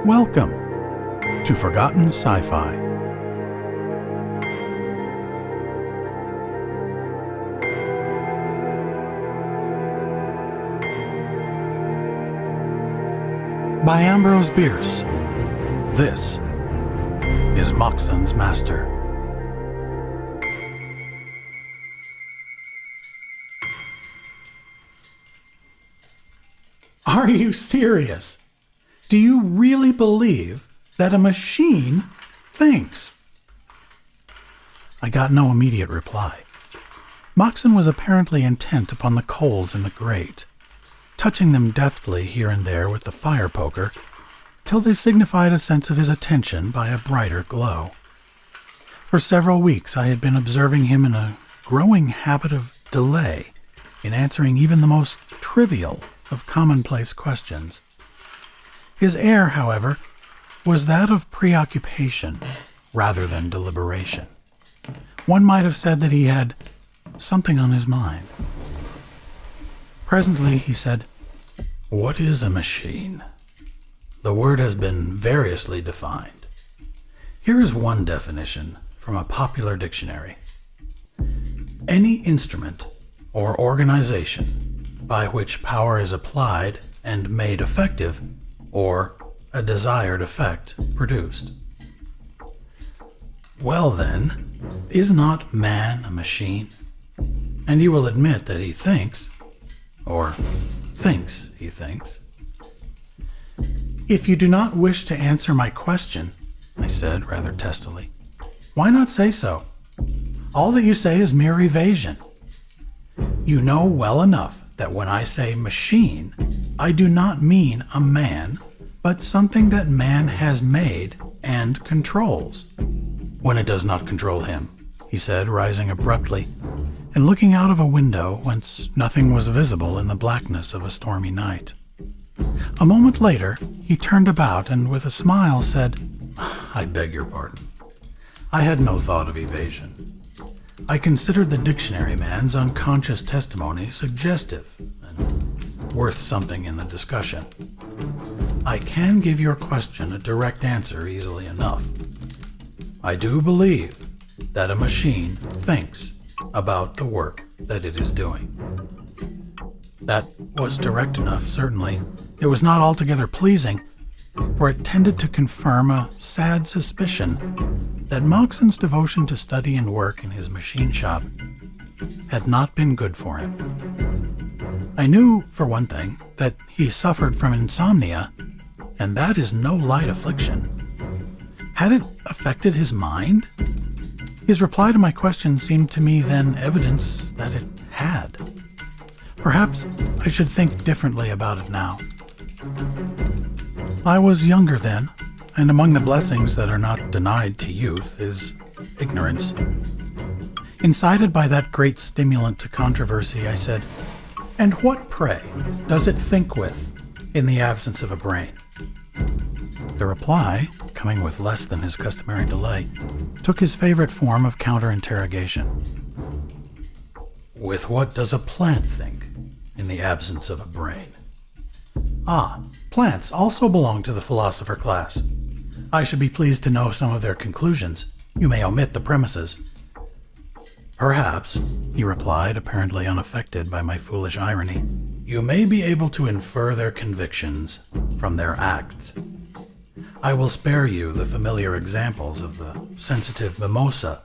Welcome to Forgotten Sci-Fi. By Ambrose Bierce. This is Moxon's Master. Are you serious? Do you really believe that a machine thinks? I got no immediate reply. Moxon was apparently intent upon the coals in the grate, touching them deftly here and there with the fire poker, till they signified a sense of his attention by a brighter glow. For several weeks I had been observing him in a growing habit of delay in answering even the most trivial of commonplace questions. His air, however, was that of preoccupation rather than deliberation. One might have said that he had something on his mind. Presently he said, "What is a machine? The word has been variously defined. Here is one definition from a popular dictionary. Any instrument or organization by which power is applied and made effective, or a desired effect produced." Well then, is not man a machine? And you will admit that he thinks, or thinks he thinks. "If you do not wish to answer my question," I said rather testily, "why not say so? All that you say is mere evasion. You know well enough that when I say machine, I do not mean a man, but something that man has made and controls." "When it does not control him," he said, rising abruptly and looking out of a window whence nothing was visible in the blackness of a stormy night. A moment later, he turned about and with a smile said, "I beg your pardon. I had no thought of evasion. I considered the dictionary man's unconscious testimony suggestive and worth something in the discussion. I can give your question a direct answer easily enough. I do believe that a machine thinks about the work that it is doing." That was direct enough, certainly. It was not altogether pleasing, for it tended to confirm a sad suspicion that Moxon's devotion to study and work in his machine shop had not been good for him. I knew, for one thing, that he suffered from insomnia, and that is no light affliction. Had it affected his mind? His reply to my question seemed to me then evidence that it had. Perhaps I should think differently about it now. I was younger then, and among the blessings that are not denied to youth is ignorance. Incited by that great stimulant to controversy, I said, "And what, pray, does it think with in the absence of a brain?" The reply, coming with less than his customary delay, took his favorite form of counter-interrogation. "With what does a plant think in the absence of a brain?" "Ah, plants also belong to the philosopher class. I should be pleased to know some of their conclusions. You may omit the premises." "Perhaps," he replied, apparently unaffected by my foolish irony, "you may be able to infer their convictions from their acts. I will spare you the familiar examples of the sensitive mimosa,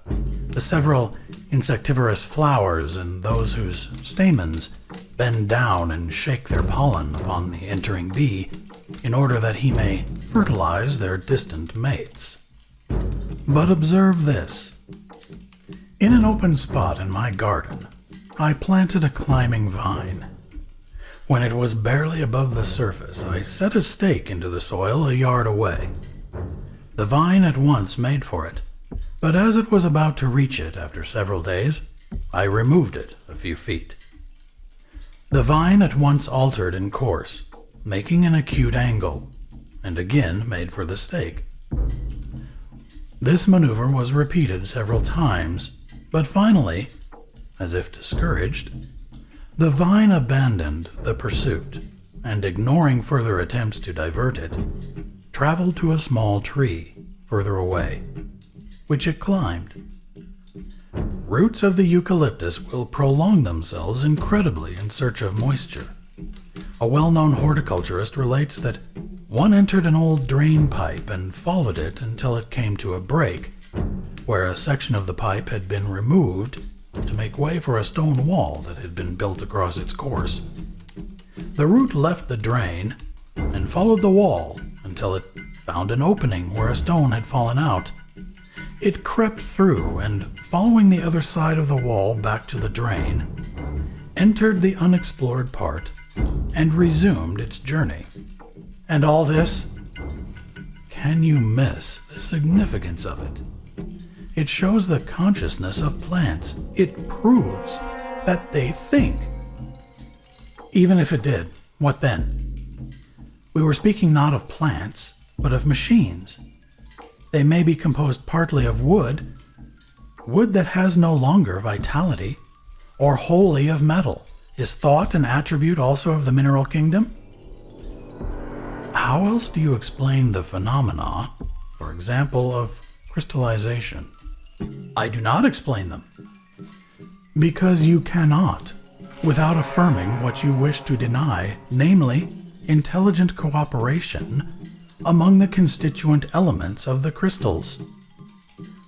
the several insectivorous flowers, and those whose stamens bend down and shake their pollen upon the entering bee in order that he may fertilize their distant mates. But observe this. In an open spot in my garden, I planted a climbing vine. When it was barely above the surface, I set a stake into the soil a yard away. The vine at once made for it, but as it was about to reach it after several days, I removed it a few feet. The vine at once altered in course, making an acute angle, and again made for the stake. This maneuver was repeated several times, but finally, as if discouraged, the vine abandoned the pursuit, and ignoring further attempts to divert it, traveled to a small tree further away, which it climbed. Roots of the eucalyptus will prolong themselves incredibly in search of moisture. A well-known horticulturist relates that one entered an old drain pipe and followed it until it came to a break, where a section of the pipe had been removed to make way for a stone wall that had been built across its course. The root left the drain and followed the wall until it found an opening where a stone had fallen out. It crept through and, following the other side of the wall back to the drain, entered the unexplored part and resumed its journey. And all this? Can you miss the significance of it? It shows the consciousness of plants. It proves that they think. Even if it did, what then? We were speaking not of plants, but of machines. They may be composed partly of wood that has no longer vitality, or wholly of metal. Is thought an attribute also of the mineral kingdom? How else do you explain the phenomena, for example, of crystallization? I do not explain them. Because you cannot, without affirming what you wish to deny, namely, intelligent cooperation among the constituent elements of the crystals.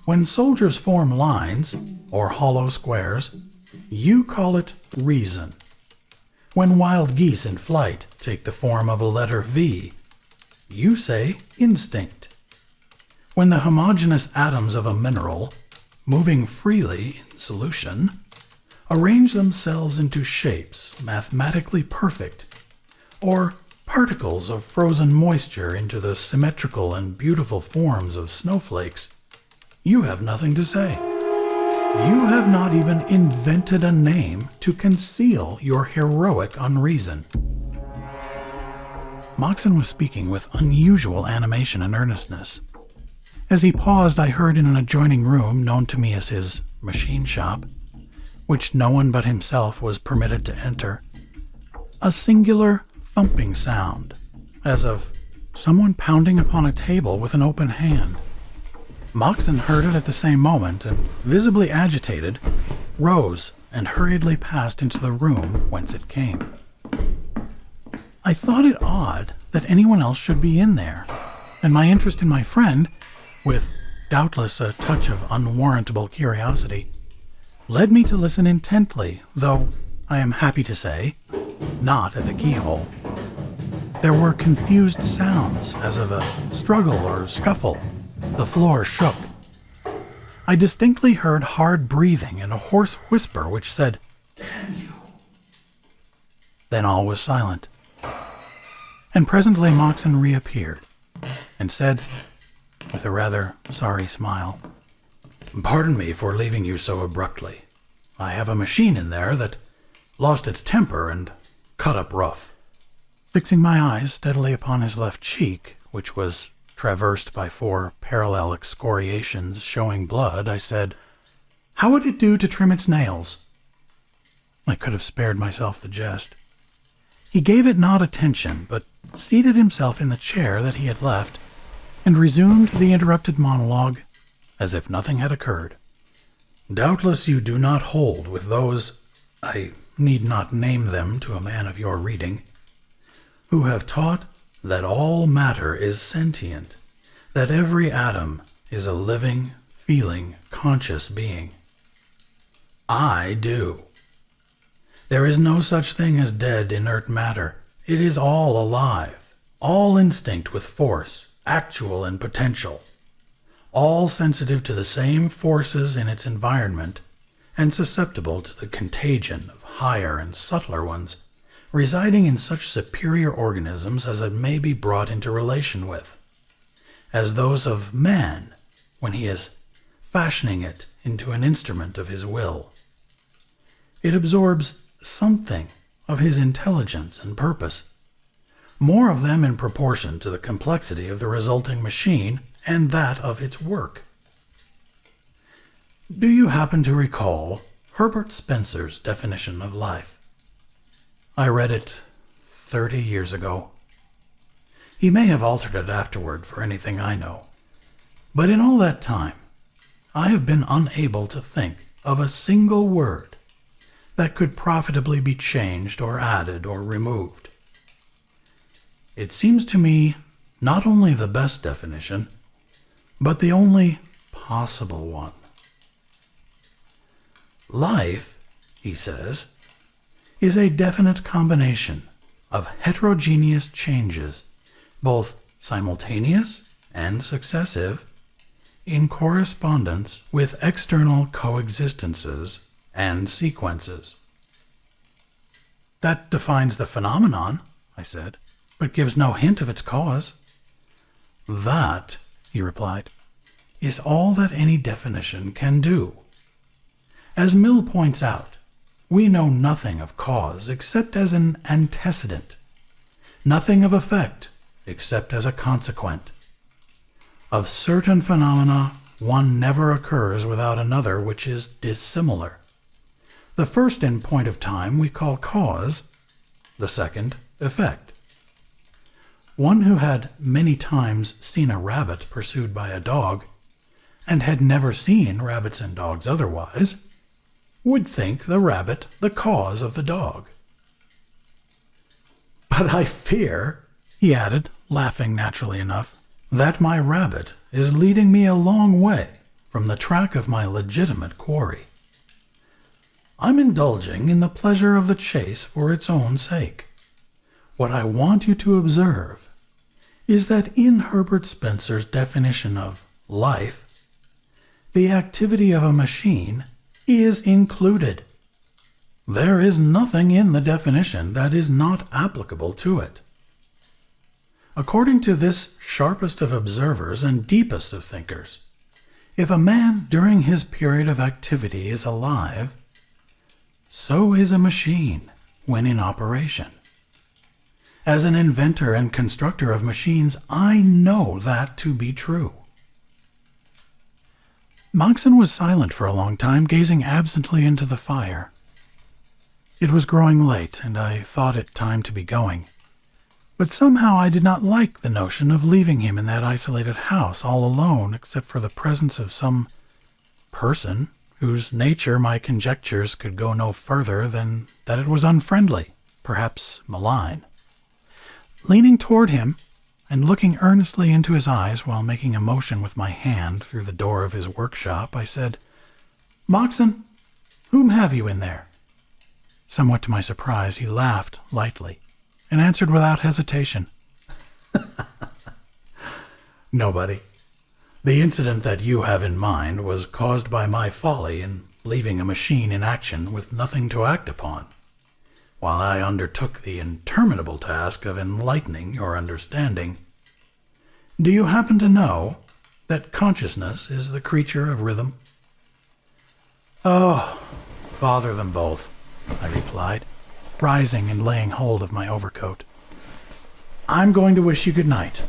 When soldiers form lines, or hollow squares, you call it reason. When wild geese in flight take the form of a letter V, you say instinct. When the homogeneous atoms of a mineral, moving freely in solution, arrange themselves into shapes mathematically perfect, or particles of frozen moisture into the symmetrical and beautiful forms of snowflakes, you have nothing to say. You have not even invented a name to conceal your heroic unreason. Moxon was speaking with unusual animation and earnestness. As he paused, I heard in an adjoining room, known to me as his machine shop, which no one but himself was permitted to enter, a singular thumping sound, as of someone pounding upon a table with an open hand. Moxon heard it at the same moment, and, visibly agitated, rose and hurriedly passed into the room whence it came. I thought it odd that anyone else should be in there, and my interest in my friend, with doubtless a touch of unwarrantable curiosity, led me to listen intently, though, I am happy to say, not at the keyhole. There were confused sounds, as of a struggle or scuffle. The floor shook. I distinctly heard hard breathing and a hoarse whisper which said, "Can you?" Then all was silent. And presently Moxon reappeared and said, with a rather sorry smile, "Pardon me for leaving you so abruptly. I have a machine in there that lost its temper and cut up rough." Fixing my eyes steadily upon his left cheek, which was traversed by 4 parallel excoriations showing blood, I said, "How would it do to trim its nails?" I could have spared myself the jest. He gave it not attention, but seated himself in the chair that he had left, and resumed the interrupted monologue as if nothing had occurred. "Doubtless you do not hold with those, I need not name them to a man of your reading, who have taught that all matter is sentient, that every atom is a living, feeling, conscious being. I do. There is no such thing as dead, inert matter. It is all alive, all instinct with force, actual and potential, all sensitive to the same forces in its environment, and susceptible to the contagion of higher and subtler ones, residing in such superior organisms as it may be brought into relation with, as those of man when he is fashioning it into an instrument of his will. It absorbs something of his intelligence and purpose, more of them in proportion to the complexity of the resulting machine and that of its work. Do you happen to recall Herbert Spencer's definition of life? I read it 30 years ago. He may have altered it afterward for anything I know. But in all that time, I have been unable to think of a single word that could profitably be changed or added or removed. It seems to me not only the best definition, but the only possible one. Life, he says, is a definite combination of heterogeneous changes, both simultaneous and successive, in correspondence with external coexistences and sequences. That defines the phenomenon, I said, but gives no hint of its cause. That, he replied, is all that any definition can do. As Mill points out, we know nothing of cause except as an antecedent, nothing of effect except as a consequent. Of certain phenomena, one never occurs without another which is dissimilar. The first in point of time we call cause, the second effect. One who had many times seen a rabbit pursued by a dog, and had never seen rabbits and dogs otherwise, would think the rabbit the cause of the dog. But I fear, he added, laughing naturally enough, that my rabbit is leading me a long way from the track of my legitimate quarry. I'm indulging in the pleasure of the chase for its own sake. What I want you to observe is that in Herbert Spencer's definition of life, the activity of a machine is included. There is nothing in the definition that is not applicable to it. According to this sharpest of observers and deepest of thinkers, if a man during his period of activity is alive, so is a machine when in operation. As an inventor and constructor of machines, I know that to be true. Moxon was silent for a long time, gazing absently into the fire. It was growing late, and I thought it time to be going. But somehow I did not like the notion of leaving him in that isolated house all alone, except for the presence of some person whose nature my conjectures could go no further than that it was unfriendly, perhaps malign. Leaning toward him, and looking earnestly into his eyes while making a motion with my hand through the door of his workshop, I said, "Moxon, whom have you in there?" Somewhat to my surprise, he laughed lightly, and answered without hesitation, "Nobody. The incident that you have in mind was caused by my folly in leaving a machine in action with nothing to act upon, while I undertook the interminable task of enlightening your understanding. Do you happen to know that consciousness is the creature of rhythm?" "Oh, bother them both," I replied, rising and laying hold of my overcoat. "I'm going to wish you good night,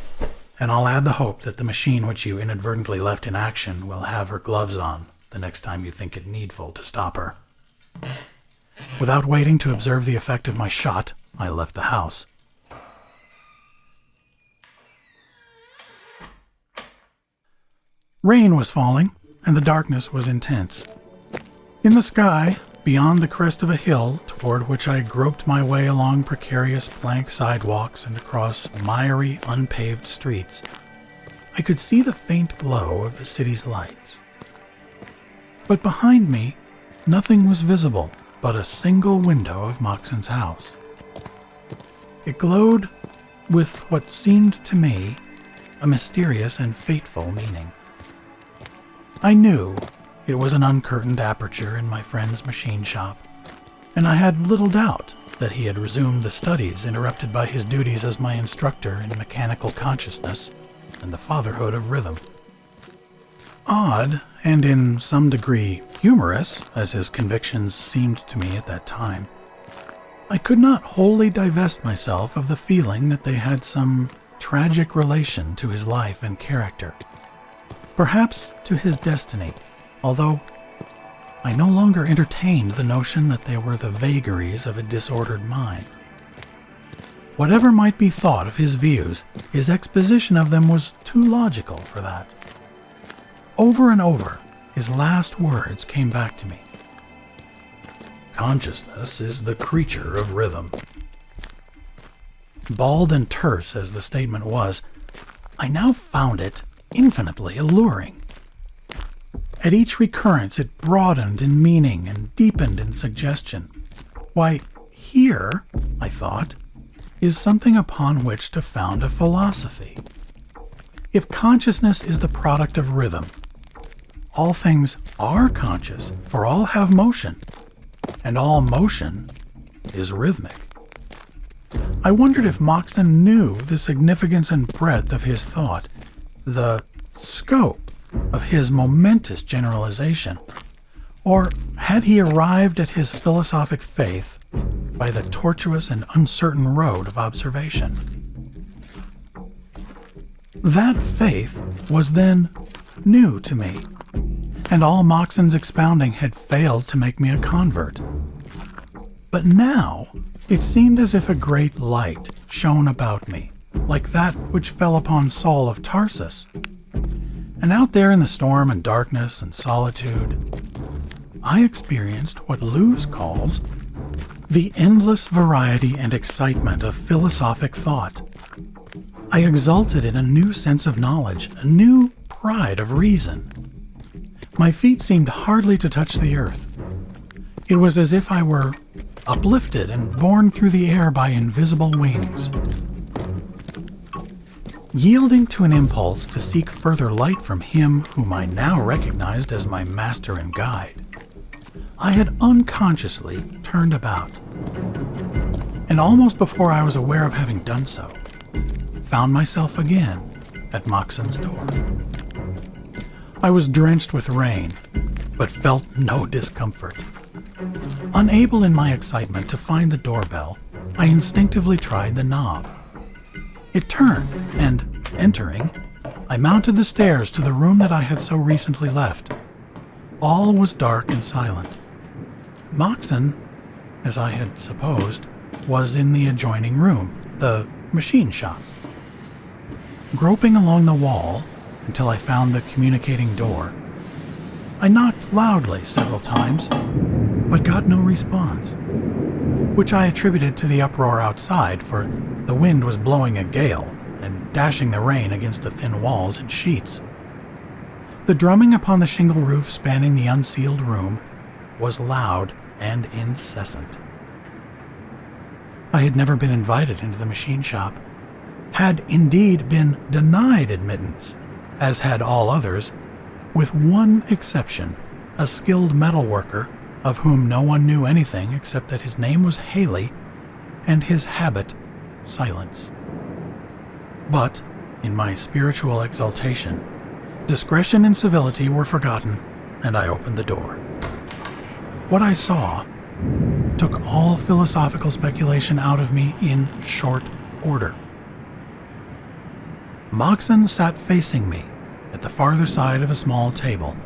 and I'll add the hope that the machine which you inadvertently left in action will have her gloves on the next time you think it needful to stop her." Without waiting to observe the effect of my shot, I left the house. Rain was falling, and the darkness was intense. In the sky, beyond the crest of a hill toward which I groped my way along precarious plank sidewalks and across miry, unpaved streets, I could see the faint glow of the city's lights. But behind me, nothing was visible but a single window of Moxon's house. It glowed with what seemed to me a mysterious and fateful meaning. I knew it was an uncurtained aperture in my friend's machine shop, and I had little doubt that he had resumed the studies interrupted by his duties as my instructor in mechanical consciousness and the fatherhood of rhythm. Odd, and in some degree humorous, as his convictions seemed to me at that time, I could not wholly divest myself of the feeling that they had some tragic relation to his life and character, perhaps to his destiny, although I no longer entertained the notion that they were the vagaries of a disordered mind. Whatever might be thought of his views, his exposition of them was too logical for that. Over and over, his last words came back to me. Consciousness is the creature of rhythm. Bald and terse as the statement was, I now found it infinitely alluring. At each recurrence, it broadened in meaning and deepened in suggestion. Why, here, I thought, is something upon which to found a philosophy. If consciousness is the product of rhythm, all things are conscious, for all have motion, and all motion is rhythmic. I wondered if Moxon knew the significance and breadth of his thought, the scope of his momentous generalization, or had he arrived at his philosophic faith by the tortuous and uncertain road of observation. That faith was then new to me, and all Moxon's expounding had failed to make me a convert. But now it seemed as if a great light shone about me, like that which fell upon Saul of Tarsus. And out there in the storm and darkness and solitude, I experienced what Lewis calls the endless variety and excitement of philosophic thought. I exulted in a new sense of knowledge, a new pride of reason. My feet seemed hardly to touch the earth. It was as if I were uplifted and borne through the air by invisible wings. Yielding to an impulse to seek further light from him whom I now recognized as my master and guide, I had unconsciously turned about, and almost before I was aware of having done so, found myself again at Moxon's door. I was drenched with rain, but felt no discomfort. Unable in my excitement to find the doorbell, I instinctively tried the knob. It turned, and, entering, I mounted the stairs to the room that I had so recently left. All was dark and silent. Moxon, as I had supposed, was in the adjoining room, the machine shop. Groping along the wall until I found the communicating door, I knocked loudly several times, but got no response, which I attributed to the uproar outside, for the wind was blowing a gale and dashing the rain against the thin walls in sheets. The drumming upon the shingle roof spanning the unceiled room was loud and incessant. I had never been invited into the machine shop, had indeed been denied admittance, as had all others, with one exception, a skilled metal worker of whom no one knew anything except that his name was Haley and his habit silence. But, in my spiritual exaltation, discretion and civility were forgotten, and I opened the door. What I saw took all philosophical speculation out of me in short order. Moxon sat facing me at the farther side of a small table,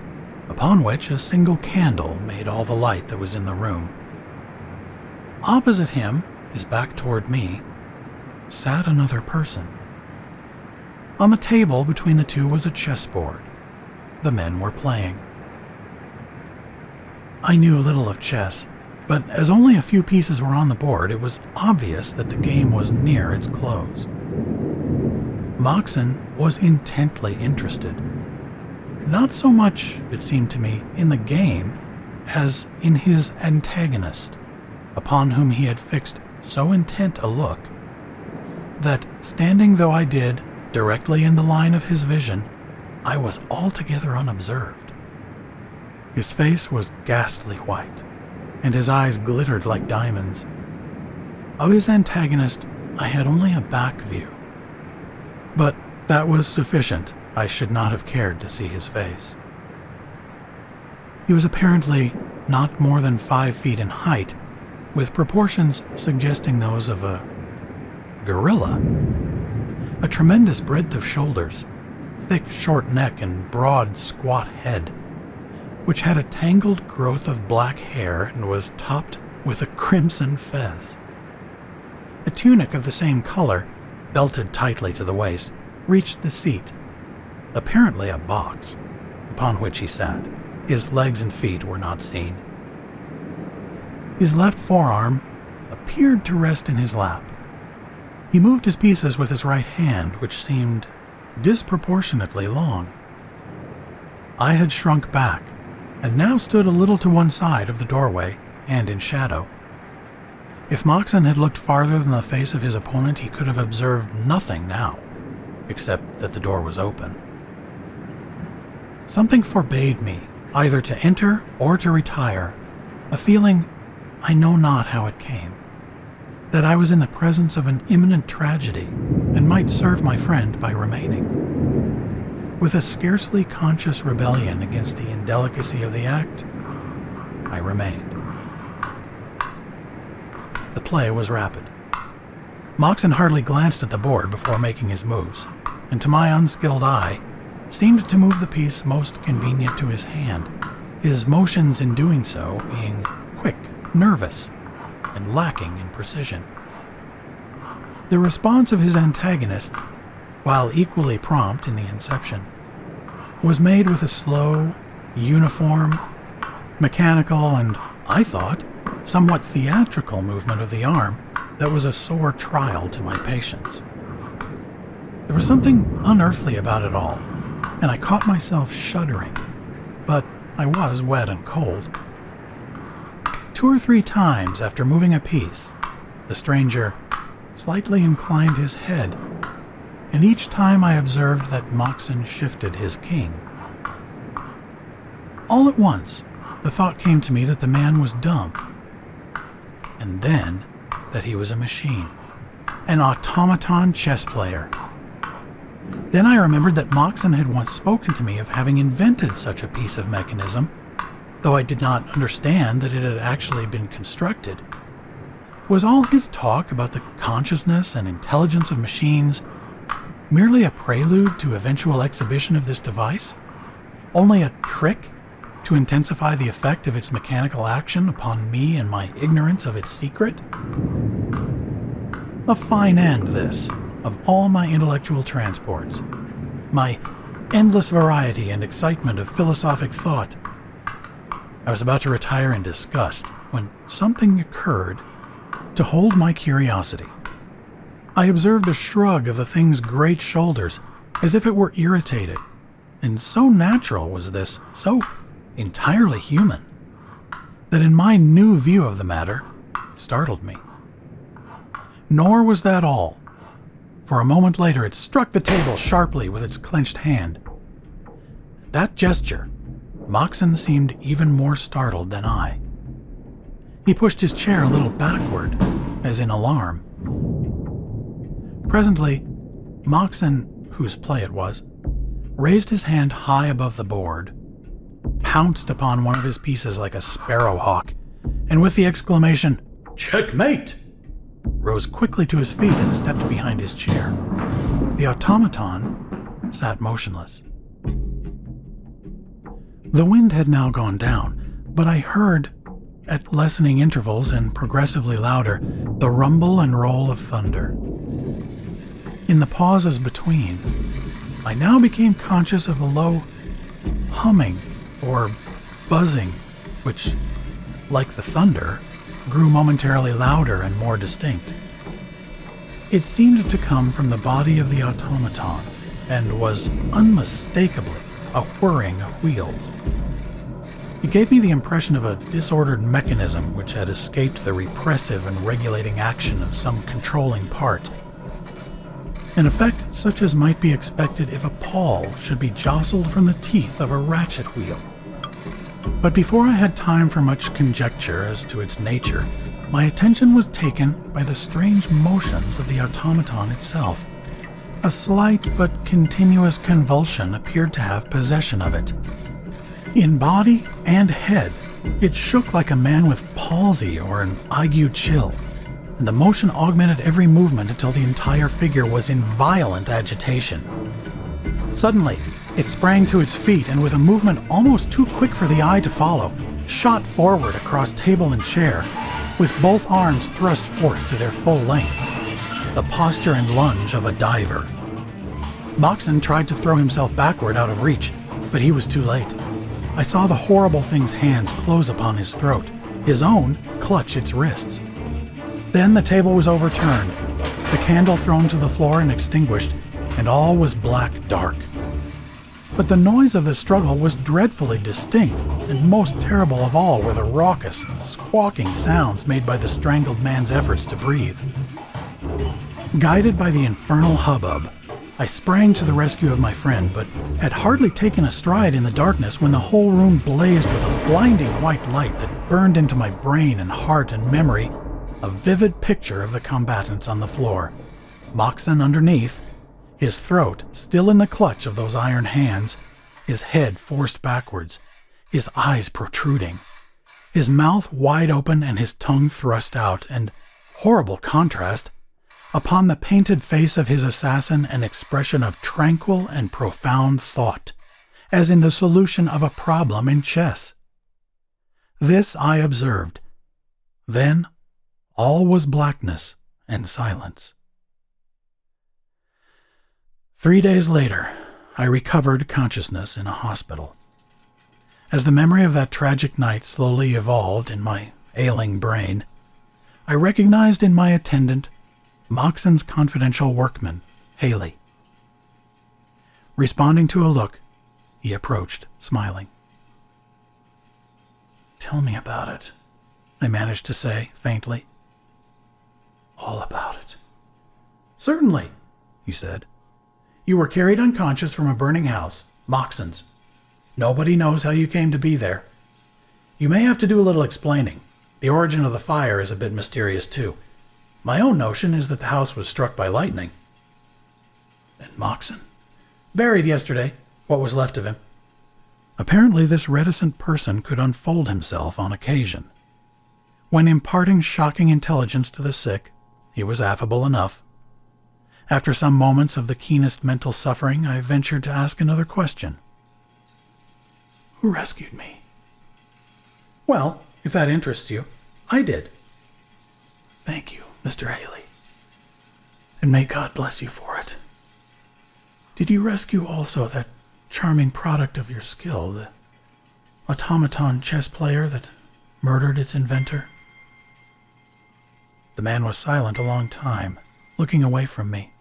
upon which a single candle made all the light that was in the room. Opposite him, his back toward me, sat another person. On the table between the two was a chessboard. The men were playing. I knew little of chess, but as only a few pieces were on the board, it was obvious that the game was near its close. Moxon was intently interested. Not so much, it seemed to me, in the game as in his antagonist, upon whom he had fixed so intent a look that, standing though I did directly in the line of his vision, I was altogether unobserved. His face was ghastly white, and his eyes glittered like diamonds. Of his antagonist, I had only a back view, but that was sufficient. I should not have cared to see his face. He was apparently not more than 5 feet in height, with proportions suggesting those of a gorilla. A tremendous breadth of shoulders, thick short neck and broad squat head, which had a tangled growth of black hair and was topped with a crimson fez. A tunic of the same color, belted tightly to the waist, reached the seat, apparently a box, upon which he sat. His legs and feet were not seen. His left forearm appeared to rest in his lap. He moved his pieces with his right hand, which seemed disproportionately long. I had shrunk back, and now stood a little to one side of the doorway and in shadow. If Moxon had looked farther than the face of his opponent, he could have observed nothing now, except that the door was open. Something forbade me either to enter or to retire, a feeling, I know not how it came, that I was in the presence of an imminent tragedy and might serve my friend by remaining. With a scarcely conscious rebellion against the indelicacy of the act, I remained. The play was rapid. Moxon hardly glanced at the board before making his moves, and to my unskilled eye, seemed to move the piece most convenient to his hand, his motions in doing so being quick, nervous, and lacking in precision. The response of his antagonist, while equally prompt in the inception, was made with a slow, uniform, mechanical, and, I thought, somewhat theatrical movement of the arm that was a sore trial to my patience. There was something unearthly about it all, and I caught myself shuddering, but I was wet and cold. 2 or 3 times after moving a piece, the stranger slightly inclined his head, and each time I observed that Moxon shifted his king. All at once, the thought came to me that the man was dumb, and then that he was a machine, an automaton chess player. Then I remembered that Moxon had once spoken to me of having invented such a piece of mechanism, though I did not understand that it had actually been constructed. Was all his talk about the consciousness and intelligence of machines merely a prelude to eventual exhibition of this device? Only a trick to intensify the effect of its mechanical action upon me and my ignorance of its secret? A fine end, this, of all my intellectual transports, my endless variety and excitement of philosophic thought. I was about to retire in disgust when something occurred to hold my curiosity. I observed a shrug of the thing's great shoulders, as if it were irritated, and so natural was this, so entirely human, that in my new view of the matter, it startled me. Nor was that all, for a moment later it struck the table sharply with its clenched hand. At that gesture, Moxon seemed even more startled than I. He pushed his chair a little backward, as in alarm. Presently, Moxon, whose play it was, raised his hand high above the board, pounced upon one of his pieces like a sparrowhawk, and with the exclamation, "Checkmate!" rose quickly to his feet and stepped behind his chair. The automaton sat motionless. The wind had now gone down, but I heard, at lessening intervals and progressively louder, the rumble and roll of thunder. In the pauses between, I now became conscious of a low humming or buzzing, which, like the thunder, grew momentarily louder and more distinct. It seemed to come from the body of the automaton, and was unmistakably a whirring of wheels. It gave me the impression of a disordered mechanism which had escaped the repressive and regulating action of some controlling part. An effect such as might be expected if a pawl should be jostled from the teeth of a ratchet wheel. But before I had time for much conjecture as to its nature, my attention was taken by the strange motions of the automaton itself. A slight but continuous convulsion appeared to have possession of it. In body and head, it shook like a man with palsy or an ague chill, and the motion augmented every movement until the entire figure was in violent agitation. Suddenly, it sprang to its feet and with a movement almost too quick for the eye to follow, shot forward across table and chair, with both arms thrust forth to their full length. the posture and lunge of a diver. Moxon tried to throw himself backward out of reach, but he was too late. I saw the horrible thing's hands close upon his throat, his own clutch its wrists. Then the table was overturned, the candle thrown to the floor and extinguished, and all was black dark. But the noise of the struggle was dreadfully distinct, and most terrible of all were the raucous, squawking sounds made by the strangled man's efforts to breathe. Guided by the infernal hubbub, I sprang to the rescue of my friend, but had hardly taken a stride in the darkness when the whole room blazed with a blinding white light that burned into my brain and heart and memory a vivid picture of the combatants on the floor. Moxon underneath, his throat still in the clutch of those iron hands, his head forced backwards, his eyes protruding, his mouth wide open and his tongue thrust out, and, horrible contrast, upon the painted face of his assassin an expression of tranquil and profound thought, as in the solution of a problem in chess. This I observed. Then all was blackness and silence. 3 days later, I recovered consciousness in a hospital. As the memory of that tragic night slowly evolved in my ailing brain, I recognized in my attendant Moxon's confidential workman, Haley. Responding to a look, he approached, smiling. "Tell me about it," I managed to say, faintly. "All about it." "Certainly," he said. "You were carried unconscious from a burning house, Moxons. Nobody knows how you came to be there. You may have to do a little explaining. The origin of the fire is a bit mysterious, too. My own notion is that the house was struck by lightning." "And Moxon?" "Buried yesterday, what was left of him." Apparently this reticent person could unfold himself on occasion. When imparting shocking intelligence to the sick, he was affable enough. After some moments of the keenest mental suffering, I ventured to ask another question. "Who rescued me?" "Well, if that interests you, I did." "Thank you, Mr. Haley, and may God bless you for it. Did you rescue also that charming product of your skill, the automaton chess player that murdered its inventor?" The man was silent a long time, looking away from me.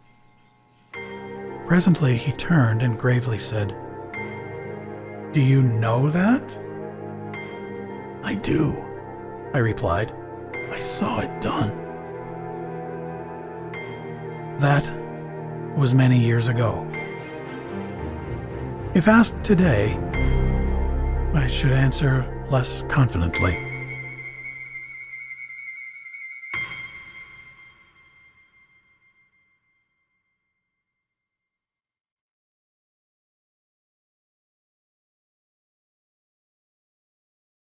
Presently he turned and gravely said, "Do you know that?" "I do," I replied. "I saw it done." That was many years ago. If asked today, I should answer less confidently.